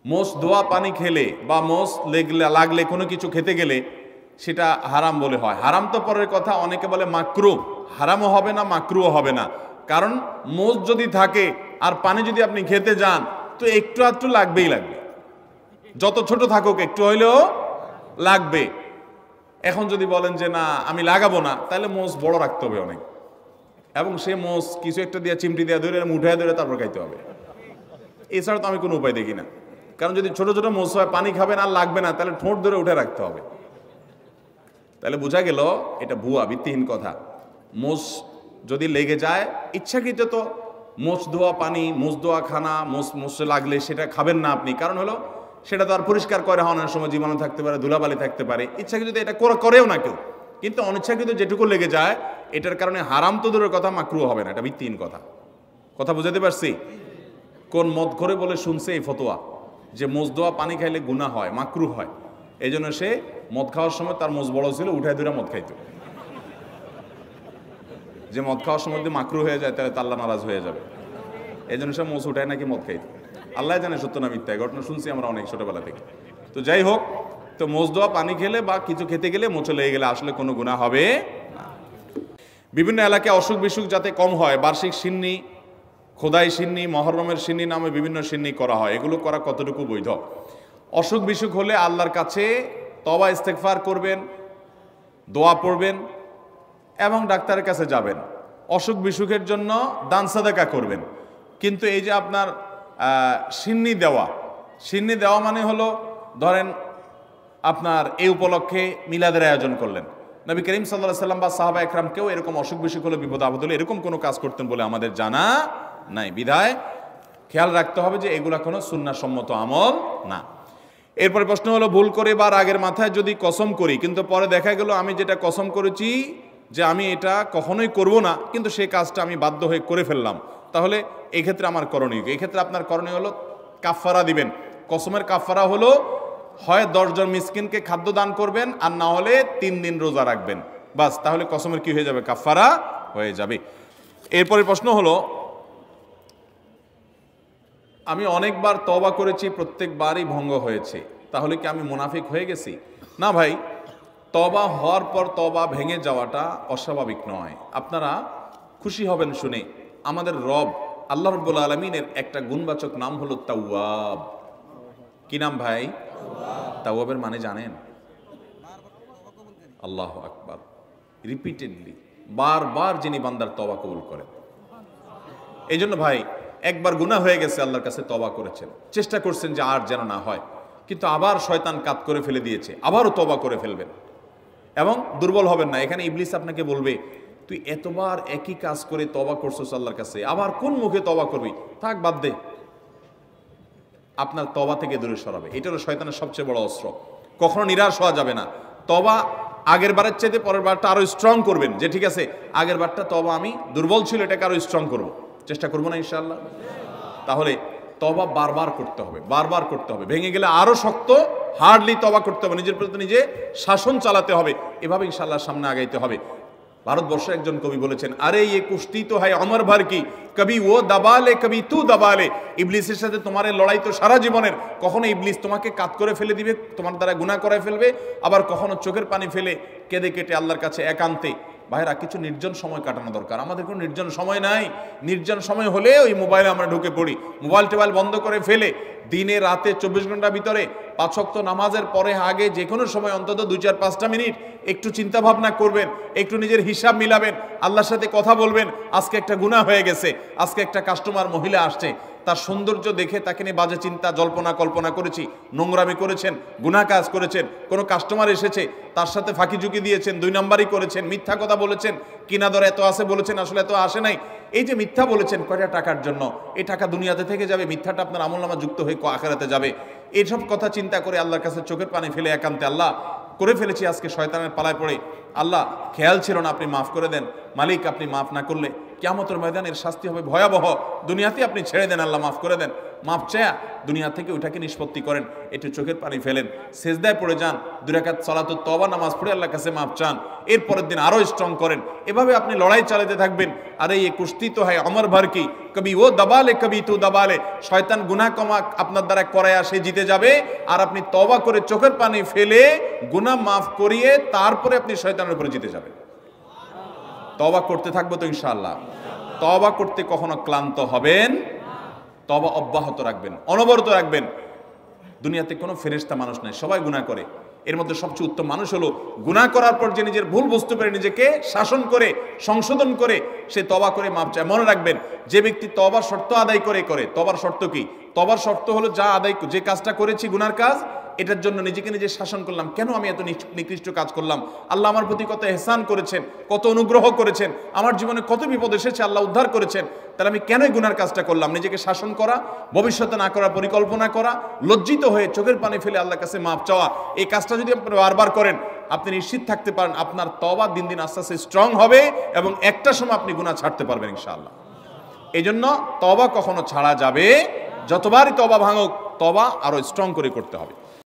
মোষ ধোয়া পানি খেলে বা মোষ লাগলে কোনো কিছু খেতে গেলে সেটা হারাম বলে হয়। হারাম তো পরের কথা, অনেকে বলে মাকরু, হারামও হবে না মাকরুও হবে না। কারণ মোষ যদি থাকে আর পানি যদি আপনি খেতে যান তো একটু আধটু লাগবেই লাগবে, যত ছোট থাকুক একটু হইলেও লাগবে। এখন যদি বলেন যে না আমি লাগাবো না, তাহলে মোষ বড় রাখতে হবে অনেক, এবং সে মোষ কিছু একটা দিয়ে চিমটি দিয়ে ধরে উঠায় ধরে তারপর খাইতে হবে। এছাড়া তো আমি কোনো উপায় দেখি না। কারণ যদি ছোট ছোট মোষ হয় পানি খাবেন আর লাগবে না, তাহলে ঠোঁট ধরে উঠে রাখতে হবে। তাহলে বোঝা গেল এটা ভুয়া, ভিত্তিহীন কথা। মোষ যদি লেগে যায় ইচ্ছাকৃত তো মোষ ধোয়া পানি, মোষ ধোয়া খানা, মোষে লাগলে সেটা খাবেন না আপনি। কারণ হলো সেটা তো আর পরিষ্কার করে হওয়ার সময় জীবাণু থাকতে পারে, ধুলাবালি থাকতে পারে। ইচ্ছাকৃত এটা করেও না কেউ, কিন্তু অনিচ্ছাকৃত যেটুকু লেগে যায় এটার কারণে হারাম তো দূরের কথা, মাকরু হবে না। এটা ভিত্তিহীন কথা। কথা বুঝাতে পারছি? কোন মদ ঘরে বলে শুনছে এই ফতোয়া যে মোষ ধোয়া পানি খাইলে গুনাহ হয়, মাকরু হয়। এই জন্য সে মদ খাওয়ার সময় তার মোষ বড় ছিল, উঠায় ধরে মদ খাইতো। যে মদ খাওয়ার সময় যদি মাকরু হয়ে যায় তাহলে আল্লাহ নারাজ হয়ে যাবে। এই জন্য সে মোষ উঠায় নাকি মদ খাইতো। আল্লাহ জানে সত্য না মিথ্যা, ঘটনা শুনছি আমরা অনেক ছোটবেলা থেকে। তো যাই হোক, তো মোষ ধোয়া পানি খেলে বা কিছু খেতে গেলে মোচে লেগে গেলে আসলে কোনো গুনাহ হবে না। বিভিন্ন এলাকায় অসুখ বিসুখ যাতে কম হয়, বার্ষিক সিন্নি, খোদাই সিন্নি, মহরমের সিন্নি নামে বিভিন্ন সিন্নি করা হয়। এগুলো করা কতটুকু বৈধ? অসুখ বিসুখ হলে আল্লাহর কাছে তওবা ইস্তেগফার করবেন, দোয়া পড়বেন এবং ডাক্তারের কাছে যাবেন। অসুখ বিসুখের জন্য দান সাদাকা করবেন। কিন্তু এই যে আপনার সিন্নি দেওয়া মানে হলো ধরেন আপনার এই উপলক্ষে মিলাদের আয়োজন করলেন। নবী করিম সাল্লাল্লাহু আলাইহি ওয়াসাল্লাম বা সাহাবা একরাম কেউ এরকম অসুখ বিসুখ হলে, বিপদ আপদ হলে এরকম কোনো কাজ করতেন বলে আমাদের জানা নাই। বিধায় খেয়াল রাখতে হবে যে এগুলা কোনো সুন্নাহসম্মত আমল না। এরপরে প্রশ্ন হলো, ভুল করে বা রাগের মাথায় যদি কসম করি কিন্তু পরে দেখা গেল আমি যেটা কসম করেছি যে আমি এটা কখনোই করব না, কিন্তু সেই কাজটা আমি বাধ্য হয়ে করে ফেললাম, তাহলে এই ক্ষেত্রে আমার করণীয়? এই ক্ষেত্রে আপনার করণীয় হলো কাফফারা দিবেন। কসমের কাফফারা হলো হয় 10 জন মিসকিনকে খাদ্য দান করবেন, আর না হলে 3 দিন রোজা রাখবেন। বাস, তাহলে কসমের কি হয়ে যাবে? কাফফারা হয়ে যাবে। এরপরে প্রশ্ন হলো, আমি অনেকবার তওবা করেছি, প্রত্যেকবারই ভঙ্গ হয়েছে, তাহলে কি আমি মুনাফিক হয়ে গেছি? না ভাই, তওবা হওয়ার পর তওবা ভেঙে যাওয়াটা অস্বাভাবিক নয়। আপনারা খুশি হবেন শুনে, আমাদের রব আল্লাহ রাব্বুল আলামিনের একটা গুণবাচক নাম হলো তাওয়াব। কি নাম ভাই? তাওয়াবের মানে জানেন? আল্লাহু আকবার। রিপিটেডলি, বারবার যিনি বান্দার তওবা কবুল করেন। এই জন্য ভাই, একবার গুনাহ হয়ে গেছে, আল্লাহর কাছে তওবা করেছেন, চেষ্টা করছেন যে আর যেন না হয়, কিন্তু আবার শয়তান কাত করে ফেলে দিয়েছে, আবারও তওবা করে ফেলবেন এবং দুর্বল হবেন না। এখানে ইবলিস আপনাকে বলবে, তুই এতবার একই কাজ করে তওবা করছস আল্লাহর কাছে, আবার কোন মুখে তওবা করবি? থাক, বাদ দে। আপনার তওবা থেকে দূরে সরাবে। এটা হলো শয়তানের সবচেয়ে বড় অস্ত্র। কখনো নিরাশ হওয়া যাবে না। তওবা আগের বারের চাইতে পরের বারটা আরো স্ট্রং করবেন, যে ঠিক আছে আগের বারটা তওবা আমি দুর্বল ছিল, এটাকে আরো স্ট্রং করব, চেষ্টা করবো না ইনশাআল্লাহ। তাহলে তওবা বারবার করতে হবে, বারবার করতে হবে। ভেঙে গেলে আরো শক্ত হার্ডলি তওবা করতে হবে, নিজের প্রতি নিজে শাসন চালাতে হবে। এভাবে ইনশাআল্লাহ সামনে আগাইতে হবে। ভারতবর্ষের একজন কবি বলেছেন, আরে ये কুश्ती তো হয় অমর ভর কি, কবি ও দাবালে কবি তু দাবালে। ইবলিসের সাথে তোমার লড়াই তো সারা জীবনের। কখনো ইবলিস তোমাকে কাত করে ফেলে দিবে, তোমার দ্বারা গুনাহ করায় ফেলবে, আবার কখনো চোখের পানি ফেলে কেঁদে কেটে আল্লাহর কাছে একান্তে। ভাইরা, কিছু নির্জন সময় কাটানো দরকার। আমাদের কোনো নির্জন সময় নাই। নির্জন সময় হলে ওই মোবাইলে আমরা ঢুকে পড়ি, মোবাইল টোবাইল বন্ধ করে ফেলে দিনে রাতে 24 ঘন্টার ভিতরে 5 ওয়াক্ত নামাজের পরে আগে যে কোনো সময় অন্তত 2-4-5টা মিনিট একটু চিন্তা ভাবনা করবেন, একটু নিজের হিসাব মিলাবেন, আল্লাহর সাথে কথা বলবেন। আজকে একটা গুনাহ হয়ে গেছে, আজকে একটা কাস্টমার মহিলা আসছে, তার সৌন্দর্য দেখে তাকে নিয়ে বাজে চিন্তা জল্পনা কল্পনা করেছি, নোংরামি করেছেন, গুনাহ কাজ করেছেন। কোনো কাস্টমার এসেছে, তার সাথে ফাঁকি ঝুঁকি দিয়েছেন, 2 নাম্বারই করেছেন, মিথ্যা কথা বলেছেন, কিনা দর এত আছে বলেছেন, আসলে এত আসে নাই। এই যে মিথ্যা বলেছেন কয়টা টাকার জন্য, এই টাকা দুনিয়াতে থেকে যাবে, মিথ্যাটা আপনার আমলনামা যুক্ত হয়ে আখিরাতে যাবে। এইসব কথা চিন্তা করে আল্লাহর কাছে চোখের পানি ফেলে একান্তে, আল্লাহ করে ফেলেছি আজকে শয়তানের পালায় পড়ে, আল্লাহ খেয়াল ছিল না, আপনি মাফ করে দেন। মালিক, আপনি মাফ না করলে কিয়ামতের ময়দানের শাস্তি হবে ভয়াবহ। দুনিয়াতে আপনি ছেড়ে দেন, আল্লাহ মাফ করে দেন। মাপ চায়া দুনিয়া থেকে ওইটাকে নিষ্পত্তি করেন, একটু চোখের পানি ফেলেন, সেজদায় পড়ে যান, 2 রাকাত সালাতুত তওবা নামাজ পড়ে আল্লাহর কাছে মাপ চান, এর পরের দিন আরো স্ট্রং করেন। এভাবে আপনি লড়াই চালাতে থাকবেন। আরে এই কুস্তি তো হয় অমর ভর কি, কবি ও দাবালে কবি তু দাবালে। শয়তান গুনাহ কমা আপনার দ্বারা করায়া সে জিতে যাবে, আর আপনি তওবা করে চোখের পানি ফেলে গুনাহ মাফ করিয়ে তারপরে আপনি শয়তানের উপরে জিতে যাবেন। তওবা করতে থাকবো তো ইনশাআল্লাহ। তওবা করতে কখনো ক্লান্ত হবেন, তওবা অব্যাহত রাখবেন, অনবরত রাখবেন। দুনিয়াতে কোনো ফেরেশতা মানুষ নাই, সবাই গুনাহ করে। এর মধ্যে সবচেয়ে উত্তম মানুষ হলো গুনাহ করার পর যে নিজের ভুল বুঝতে পারে, নিজেকে শাসন করে সংশোধন করে সে তওবা করে মাপ চায়। মনে রাখবেন, যে ব্যক্তি তওবার শর্ত আদায় করে তওবার শর্ত কি? তওবার শর্ত হলো যে কাজটা করেছি গুনার কাজ, এটার জন্য নিজেকে নিজে শাসন করলাম, কেন আমি এত নিকৃষ্ট কাজ করলাম, আল্লাহ আমার প্রতি কত ইহসান করেছেন, কত অনুগ্রহ করেছেন, আমার জীবনে কত বিপদ এসেছে আল্লাহ উদ্ধার করেছেন, তাহলে আমি কেন গুনার কাজটা করলাম? নিজেকে শাসন করা, ভবিষ্যতে না করার পরিকল্পনা করা, লজ্জিত হয়ে চোখের পানি ফেলে আল্লাহর কাছে মাপ চাওয়া, এই কাজটা যদি আপনি বারবার করেন, আপনি নিশ্চিত থাকতে পারেন আপনার তওবা দিন দিন আস্তে আস্তে স্ট্রং হবে এবং একটা সময় আপনি গুনাহ ছাড়তে পারবেন ইনশাআল্লাহ। এই জন্য তওবা কখনো ছাড়া যাবে, যতবারই তওবা ভাঙুক, তওবা আরো স্ট্রং করে করতে হবে।